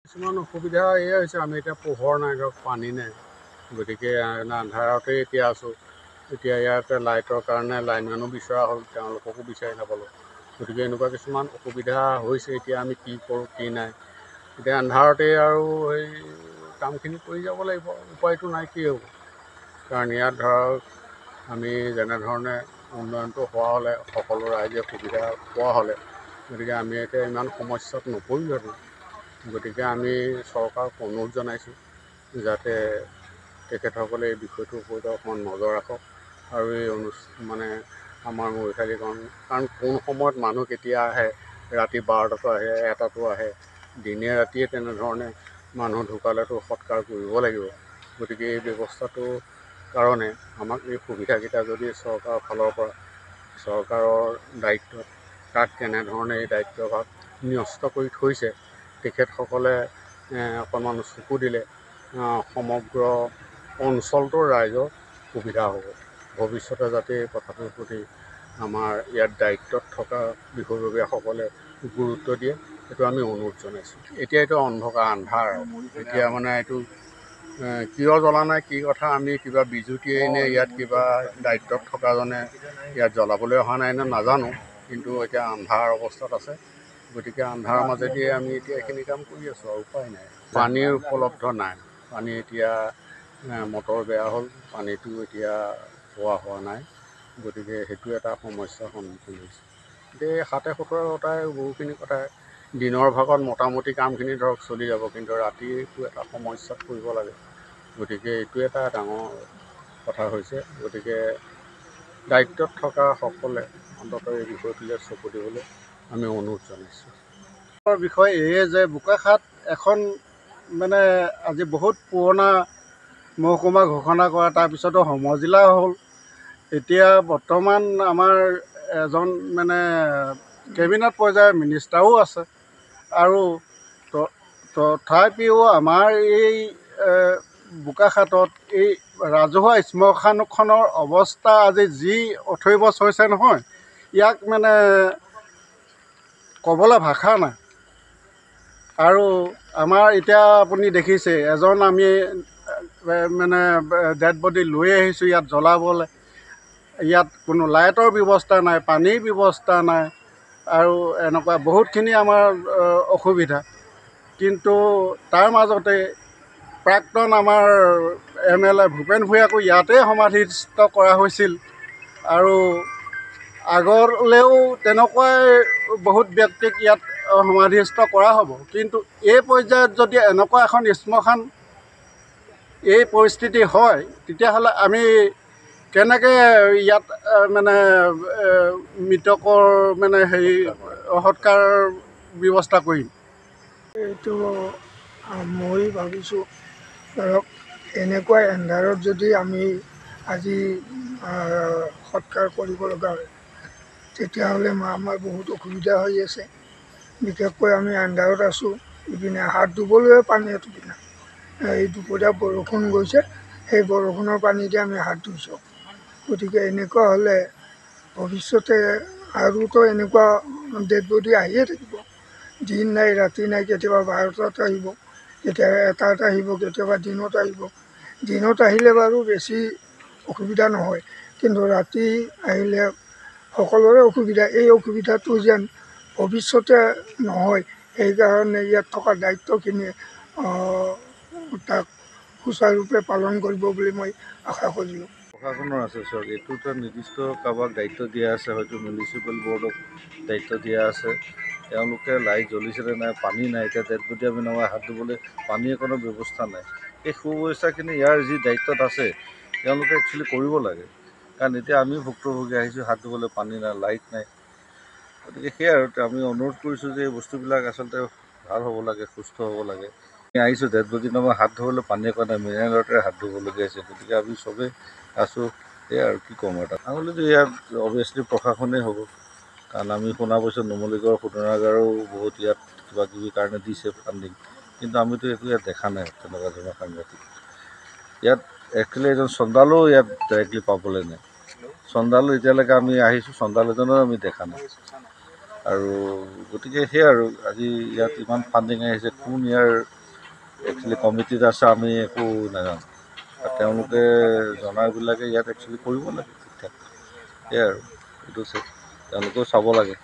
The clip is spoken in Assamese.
কিছুমান অসুবিধা এয়ে হৈছে, আমি এতিয়া পোহৰ নাই, ধৰক পানী নাই, গতিকে আন্ধাৰতে এতিয়া আছোঁ। এতিয়া ইয়াতে লাইটৰ কাৰণে লাইনমেনো বিচৰা হ'ল, তেওঁলোককো বিচাৰি নাপালোঁ। গতিকে এনেকুৱা কিছুমান অসুবিধা হৈছে। এতিয়া আমি কি কৰোঁ কি নাই, এতিয়া আন্ধাৰতে আৰু সেই কামখিনি কৰি যাব লাগিব, উপায়টো নাই, কি হ'ব। কাৰণ ইয়াত ধৰক আমি যেনেধৰণে উন্নয়নটো হোৱা হ'লে, সকলো ৰাইজে সুবিধা পোৱা হ'লে, গতিকে আমি এতিয়া ইমান সমস্যাত নপৰিলোহেঁতেন। গতিকে আমি চৰকাৰক অনুৰোধ জনাইছোঁ যাতে তেখেতসকলে এই বিষয়টোৰ ওপৰত অকণমান নজৰ ৰাখক আৰু এই আমাৰ মৰিশালীকৰণ, কাৰণ কোন সময়ত মানুহ কেতিয়া আহে, ৰাতি 12টাতো আহে, 1টাতো আহে, দিনে ৰাতিয়ে তেনেধৰণে মানুহ ঢুকালেতো সৎকাৰ কৰিব লাগিব। গতিকে এই ব্যৱস্থাটোৰ কাৰণে আমাক এই সুবিধাকেইটা যদি চৰকাৰৰ ফালৰ পৰা, চৰকাৰৰ দায়িত্বত কাক কেনেধৰণে এই দায়িত্বভাগ ন্যস্ত কৰি থৈছে, তেখেতসকলে অকণমান চকু দিলে সমগ্ৰ অঞ্চলটোৰ ৰাইজৰ সুবিধা হ'ব। ভৱিষ্যতে যাতে এই কথাটোৰ প্ৰতি আমাৰ ইয়াত দায়িত্বত থকা বিষয়ববীয়াসকলে গুৰুত্ব দিয়ে, সেইটো আমি অনুৰোধ জনাইছোঁ। এতিয়া এইটো আন্ধাৰ, এতিয়া এইটো কিয় জ্বলা নাই, কি কথা, আমি কিবা বিজুতিয়ে নে ইয়াত কিবা দায়িত্বত থকাজনে ইয়াত জ্বলাবলৈ অহা নাই নে নাজানো, কিন্তু এতিয়া আন্ধাৰ অৱস্থাত আছে। গতিকে আন্ধাৰৰ মাজেদি আমি এতিয়া এইখিনি কাম কৰি আছোঁ আৰু উপায় নাই। পানীৰ উপলব্ধ নাই, পানী এতিয়া মটৰ বেয়া হ'ল, পানীটো এতিয়া হোৱা নাই। গতিকে সেইটো এটা সমস্যাৰ সন্মুখীন হৈছে। এতিয়া 7-17টাই বহুখিনি কথাই দিনৰ ভাগত মোটামুটি কামখিনি ধৰক চলি যাব, কিন্তু ৰাতিটো এটা সমস্যাত পৰিব লাগে। গতিকে এইটো এটা ডাঙৰ কথা হৈছে। গতিকে দায়িত্বত থকা সকলে অন্ততঃ এই বিষয়টোলৈ চকু দিবলৈ আমি অনুৰোধ জনাইছোঁ। বিষয় এয়ে যে বোকাখাট এখন আজি বহুত পুৰণা মহকুমা ঘোষণা কৰা, তাৰপিছতো সমজিলা হ'ল। এতিয়া বৰ্তমান আমাৰ এজন কেবিনেট পৰ্যায়ৰ মিনিষ্টাৰো আছে, আৰু তথাপিও আমাৰ এই বোকাখাটত এই ৰাজহুৱা শ্মশানখনৰ অৱস্থা আজি যি অথৈবচ হৈছে নহয়, ইয়াক ক'বলৈ ভাষা নাই। আৰু আমাৰ এতিয়া আপুনি দেখিছে, এজন আমি ডেড বডি লৈ আহিছোঁ ইয়াত জ্বলাবলৈ। ইয়াত কোনো লাইটৰ ব্যৱস্থা নাই, পানীৰ ব্যৱস্থা নাই, আৰু এনেকুৱা বহুতখিনি আমাৰ অসুবিধা। কিন্তু তাৰ মাজতে প্ৰাক্তন আমাৰ MLA ভূপেন ভূঞাকো ইয়াতেই সমাধিস্থ কৰা হৈছিল, আৰু আগলৈও তেনেকুৱাই বহুত ব্যক্তিক ইয়াত সমাধিস্থ কৰা হ'ব। কিন্তু এই পৰ্যায়ত যদি এনেকুৱা এখন শ্মশান এই পৰিস্থিতি হয়, তেতিয়াহ'লে আমি কেনেকৈ ইয়াত মৃতকৰ সৎকাৰ ব্যৱস্থা কৰিম? এইটো মই ভাবিছোঁ, ধৰক এনেকুৱা এন্ধাৰত যদি আমি আজি সৎকাৰ কৰিব লগা হয়, তেতিয়াহ'লে আমাৰ বহুত অসুবিধা হৈ আছে। বিশেষকৈ আমি আন্ধাৰত আছোঁ, ইপিনে হাত ধুবলৈও পানী এটুপি নাই। এই দুপৰীয়া বৰষুণ গৈছে, সেই বৰষুণৰ পানীতে আমি হাত ধুইছোঁ। গতিকে এনেকুৱা হ'লে ভৱিষ্যতে আৰুতো এনেকুৱা ডেড বডি আহিয়ে থাকিব। দিন নাই ৰাতি নাই, কেতিয়াবা 12টাত আহিব, কেতিয়াবা 1টাত আহিব, কেতিয়াবা দিনত আহিব। দিনত আহিলে বাৰু বেছি অসুবিধা নহয়, কিন্তু ৰাতি আহিলে সকলোৰে অসুবিধা। এই অসুবিধাটো যেন ভৱিষ্যতে নহয়, সেইকাৰণে ইয়াত থকা দায়িত্বখিনি তাক সুচাৰুৰূপে পালন কৰিব বুলি মই আশা কৰিলোঁ। প্ৰশাসনৰ আছে, চাওক এইটোতো নিৰ্দিষ্ট কাৰোবাক দায়িত্ব দিয়া আছে, হয়তো মিউনিচিপেল বৰ্ডক দায়িত্ব দিয়া আছে। তেওঁলোকে লাইট জ্বলিছিলে নাই, পানী নাই, এতিয়া ডেড বডি আমি নমাই হাত ধুবলৈ পানীৰ কোনো ব্যৱস্থা নাই। এই সুব্যৱস্থাখিনি ইয়াৰ যি দায়িত্বত আছে তেওঁলোকে একচুৱেলি কৰিব লাগে, কাৰণ এতিয়া আমি ভুক্তভোগী আহিছোঁ, হাত ধুবলৈ পানী নাই, লাইট নাই। গতিকে সেয়াই আৰু আমি অনুৰোধ কৰিছোঁ যে এই বস্তুবিলাক আচলতে ভাল হ'ব লাগে, সুস্থ হ'ব লাগে। আমি আহিছোঁ ডেড বডি নমাই হাত ধুবলৈ পানী একো নাই, মিনাৰেল ৱাটাৰে হাত ধুবলগীয়া হৈছে। গতিকে আমি চবেই আছোঁ, সেয়াই আৰু কি ক'ম আৰু। আঙুলিটো ইয়াত অভিয়াছলি প্ৰশাসনেই হ'ব, কাৰণ আমি শুনা পাইছোঁ নুমলীগড় শোধনাগাৰো বহুত ইয়াত কিবা কিবি কাৰণে দিছে ফাণ্ডিং, কিন্তু আমিতো একো ইয়াত দেখা নাই তেনেকুৱা ধৰণৰ সাংঘাতিক। ইয়াত একচুৱেলি এজন চন্দালো ইয়াত ডাইৰেক্টলি পাবলৈ নাই। চন্দালো এতিয়ালৈকে আমি আহিছোঁ, চন্দাল এজনো আমি দেখা নাই। আৰু গতিকে সেয়াই আৰু আজি ইয়াত ইমান ফাণ্ডিং আহিছে, কোন ইয়াৰ একচুৱেলি কমিটিত আছে, আমি একো নাজানো। আৰু তেওঁলোকে জনাবিলাকে ইয়াত একচুৱেলি কৰিব লাগে ঠিক ঠাক। সেয়াই আৰু এইটো তেওঁলোকেও চাব লাগে।